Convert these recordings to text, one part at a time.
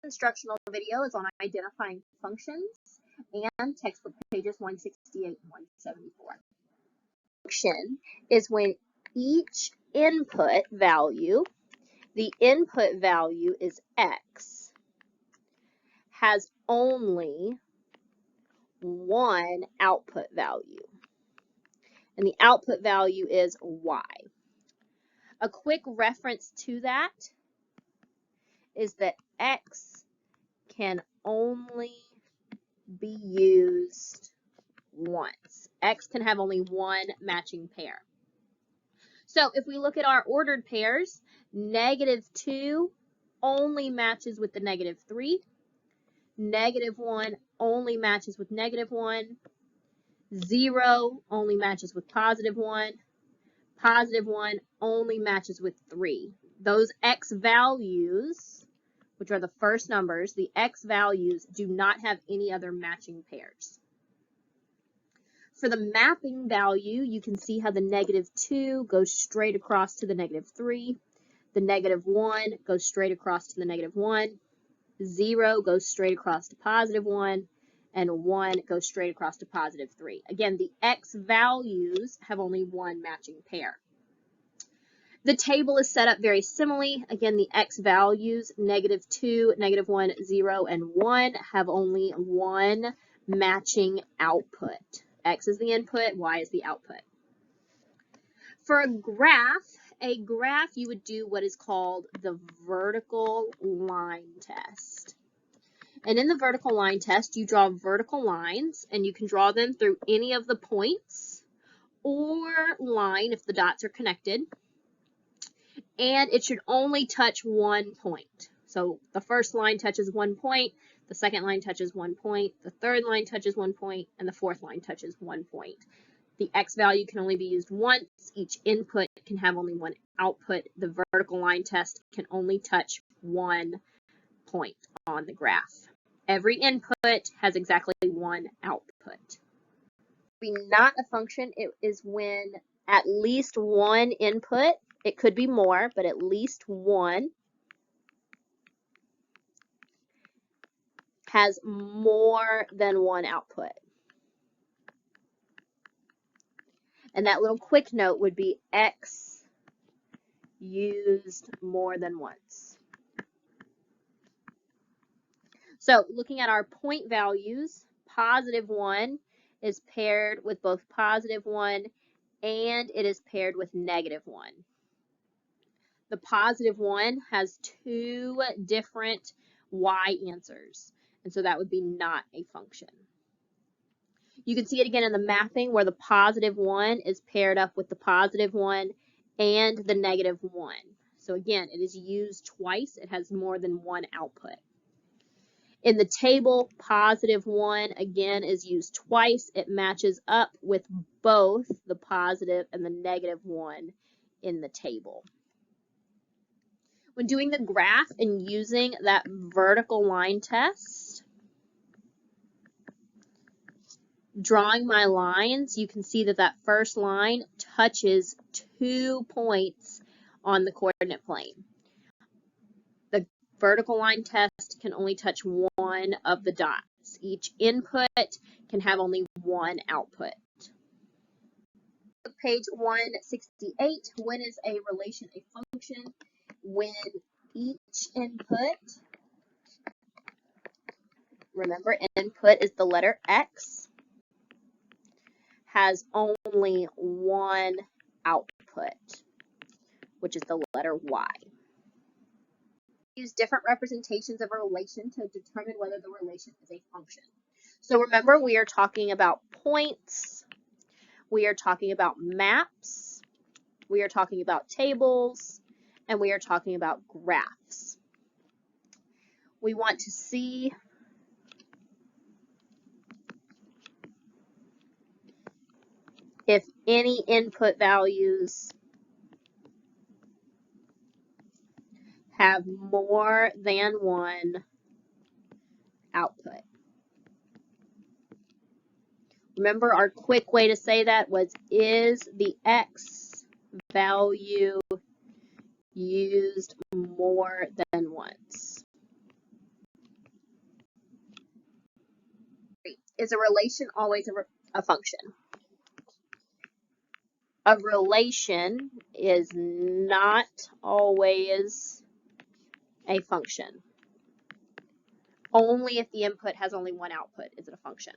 instructional video is on identifying functions and textbook pages 168 and 174. Function is when each input value, the input value is x, has only one output value, and the output value is y. A quick reference to that is that x can only be used once. X can have only one matching pair. So if we look at our ordered pairs, -2 only matches with the -3. -1 only matches with -1. 0 only matches with +1. +1 only matches with 3. Those x values, which are the first numbers, the x values do not have any other matching pairs. For the mapping value, you can see how the -2 goes straight across to the -3. The -1 goes straight across to the -1. 0 goes straight across to +1. And 1 goes straight across to +3. Again, the x values have only one matching pair. The table is set up very similarly. Again, the x values, -2, -1, 0, and 1, have only one matching output. X is the input, y is the output. For a graph you would do what is called the vertical line test. And in the vertical line test, you draw vertical lines, and you can draw them through any of the points or line if the dots are connected. And it should only touch one point. So the first line touches 1 point, the second line touches 1 point, the third line touches 1 point, and the fourth line touches 1 point. The x value can only be used once. Each input can have only one output. The vertical line test can only touch 1 point on the graph. Every input has exactly one output. Not a function, it is when at least one input, it could be more, but at least one, has more than one output. And that little quick note would be x used more than once. So looking at our point values, +1 is paired with both +1 and it is paired with -1. The +1 has two different y answers, and so that would be not a function. You can see it again in the mapping where the +1 is paired up with the +1 and the -1. So again, it is used twice. It has more than one output. In the table, +1 again is used twice. It matches up with both the positive and the -1 in the table. When doing the graph and using that vertical line test, drawing my lines, you can see that that first line touches 2 points on the coordinate plane. The vertical line test can only touch one of the dots. Each input can have only one output. Page 168, when is a relation a function? When each input, remember input is the letter x, has only one output, which is the letter y. Use different representations of a relation to determine whether the relation is a function. So remember, we are talking about points, we are talking about maps, we are talking about tables, and we are talking about graphs. We want to see if any input values have more than one output. Remember, our quick way to say that was, is the x value used more than once? Is a relation always a function? A relation is not always a function. Only if the input has only one output is it a function.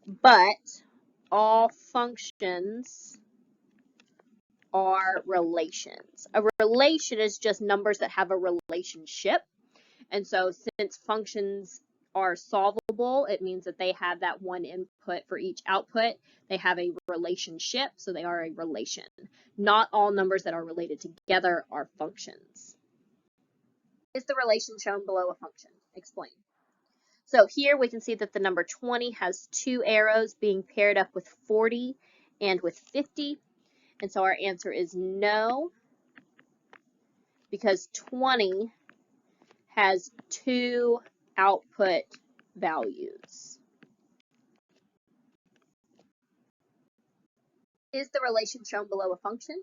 But all functions are relations. A relation is just numbers that have a relationship. And so since functions are solvable, it means that they have that one input for each output. They have a relationship, so they are a relation. Not all numbers that are related together are functions. Is the relation shown below a function? Explain. So here we can see that the number 20 has two arrows being paired up with 40 and with 50. And so our answer is no, because 20 has two output values. Is the relation shown below a function?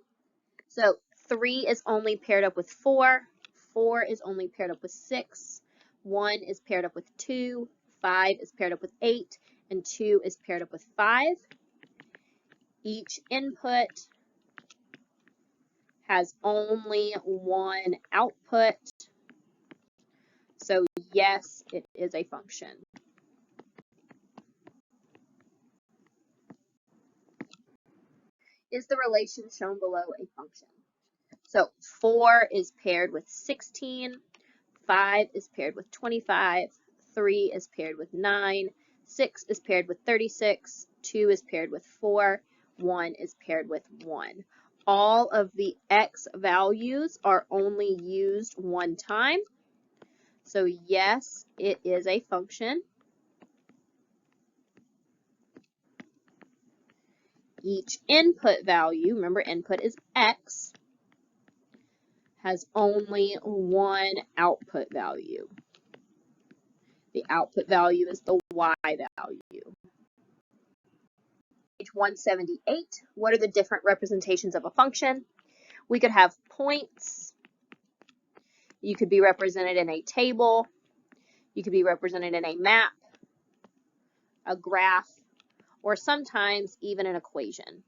So 3 is only paired up with 4, 4 is only paired up with 6, 1 is paired up with 2, 5 is paired up with 8, and 2 is paired up with 5. Each input has only one output, so yes, it is a function. Is the relation shown below a function? So 4 is paired with 16, 5 is paired with 25, 3 is paired with 9, 6 is paired with 36, 2 is paired with 4, 1 is paired with 1. All of the x values are only used one time. So yes, it is a function. Each input value, remember input is x, has only one output value. The output value is the y value. Page 178, what are the different representations of a function? We could have points. You could be represented in a table. You could be represented in a map, a graph, or sometimes even an equation.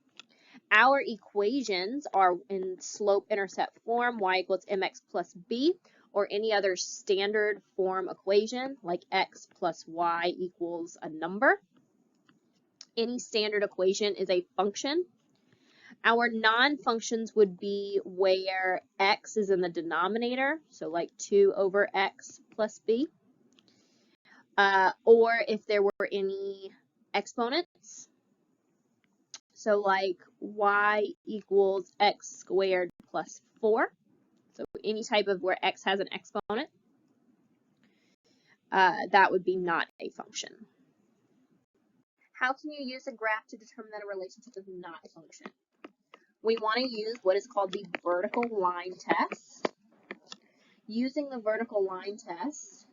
Our equations are in slope-intercept form, y equals mx plus b, or any other standard form equation, like x plus y equals a number. Any standard equation is a function. Our non-functions would be where x is in the denominator, so like 2 over x plus b, or if there were any exponents. So like y equals x squared plus 4. So any type of where x has an exponent, that would be not a function. How can you use a graph to determine that a relationship is not a function? We want to use what is called the vertical line test. Using the vertical line test,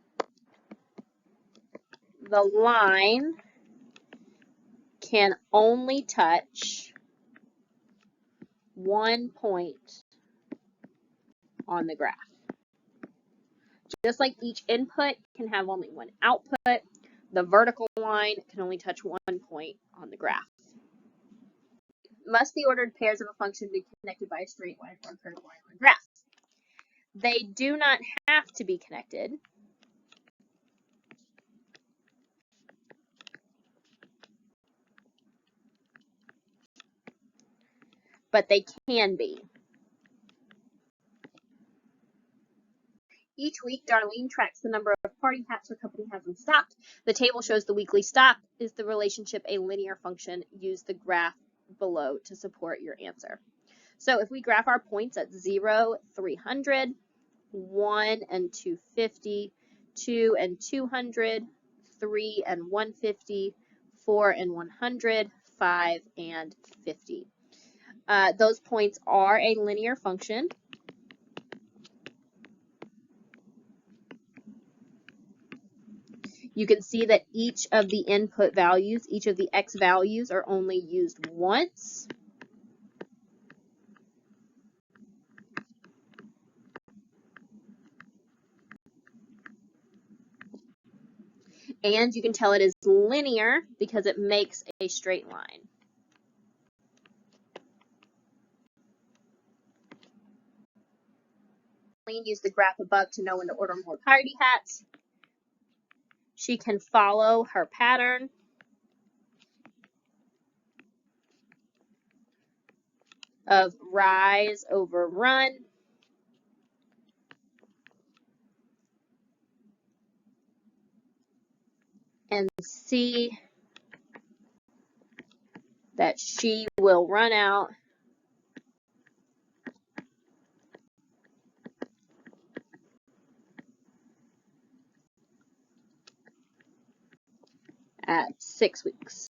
the line can only touch one point on the graph. Just like each input can have only one output, the vertical line can only touch one point on the graph. Must the ordered pairs of a function be connected by a straight line or a curved line on a graph? They do not have to be connected, but they can be. Each week, Darlene tracks the number of party hats her company has in stock. The table shows the weekly stock. Is the relationship a linear function? Use the graph below to support your answer. So if we graph our points at 0, 300, 1 and 250, 2 and 200, 3 and 150, 4 and 100, 5 and 50. Those points are a linear function. You can see that each of the input values, each of the x values are only used once. And you can tell it is linear because it makes a straight line. Use the graph above to know when to order more party hats. She can follow her pattern. Of rise over run. And see that she will run out at 6 weeks.